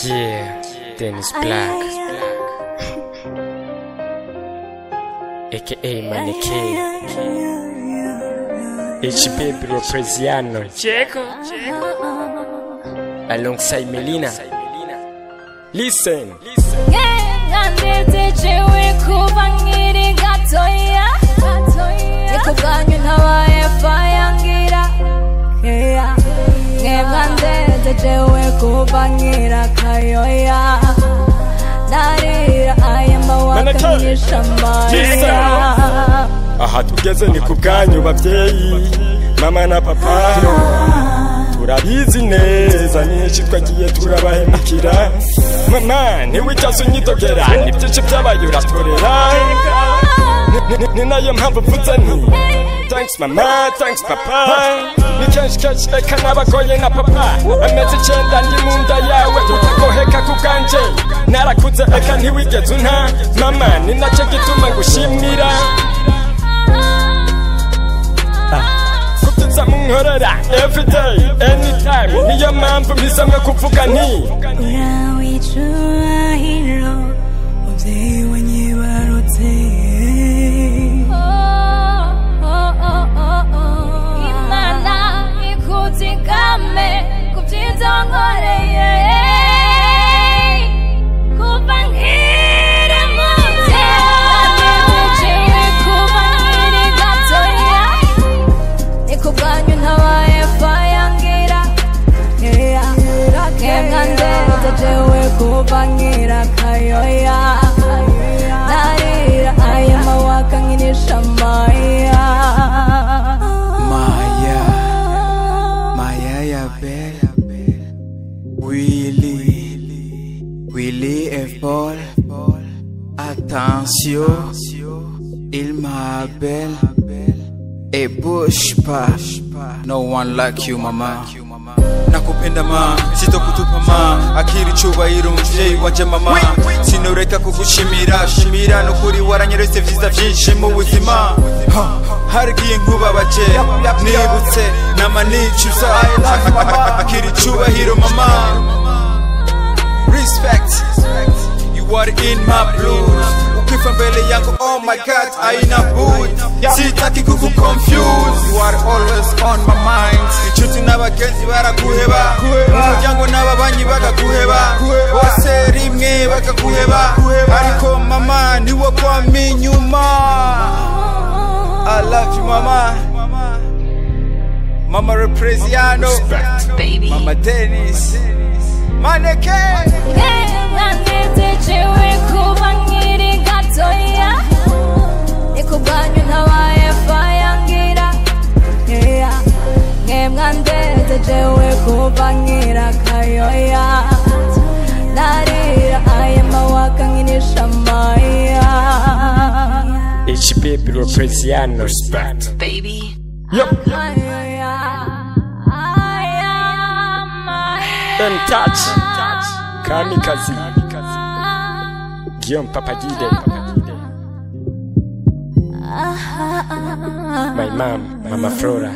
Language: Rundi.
Yeah, Dennis Black, aka Maneke, HB Ropreziano, Checo, alongside Melina. Listen. Aha tugeze ni kubwanyu bavyeyi, mama na papa, turabizi neza nyinshi twagiye turabahemukira. Mama ntiwicaze unyidogera, nivyinshi vyabaye uratorera, ni nayo mpamvu mvuze nti thanks mama, thanks papa. Ni kenshi eka nabagoye na papa, amezi 9 ndi mu nda yawe tutagoheka kuganje. Narakuze eka ntiwigeze unta mama, ni naco gituma ngushimira. Kutuza munkorera everyday anytime, niyo mpamvu mpisamwe kuvuga nti urawicuahiro muvyeyi wanyibarutse. Imana ikutikame kuvyiza wankoreye, kuva nkiri muto nanejeje kuva nkiri gatoya, nikubwanyu ntabaye fayangira. Ngengandejewe kuva nkiri kayoya, narira aya mawaka nkinisha maya. Maya ya belle, Willy et Paul. Attention, il m'appelle et bouge pas. No one like you mama. Nakupenda ma, sitokutupa ma, akiri cyubahiro muvyeyi wanje mama. Sinoreka kugushimira, shimira nukuri waranyeretse vyiza vyinshi mu buzima. Harigiye nkubabaje, nibutse namanicuza, akiri cyubahiro mama. Respect, you are in my blood. Ukifa mbele yangu, oh my God, aina bud. Sitaki kuku confuse, you are always on my mind. Inshuti n'abagenzi baraguheba, umuryango n'ababanyi bakaguheba, bose rimwe bakaguheba, ariko mama niwo kwami nyuma. I love you mama, Mama Ropreziano, Mama Dennis, Maneke. Ngengandejewe kuva nkiri gatoya, nikubwanyu ntabaye fayangira. Ngengandejewe kuva nkiri kayoya, narira aya mawaka nkinisha maya. HB Ropreziano, respect. Baby. Yup. M-Touch, Kamikaze, Guillaume Papagide, my mom, Mama Flora.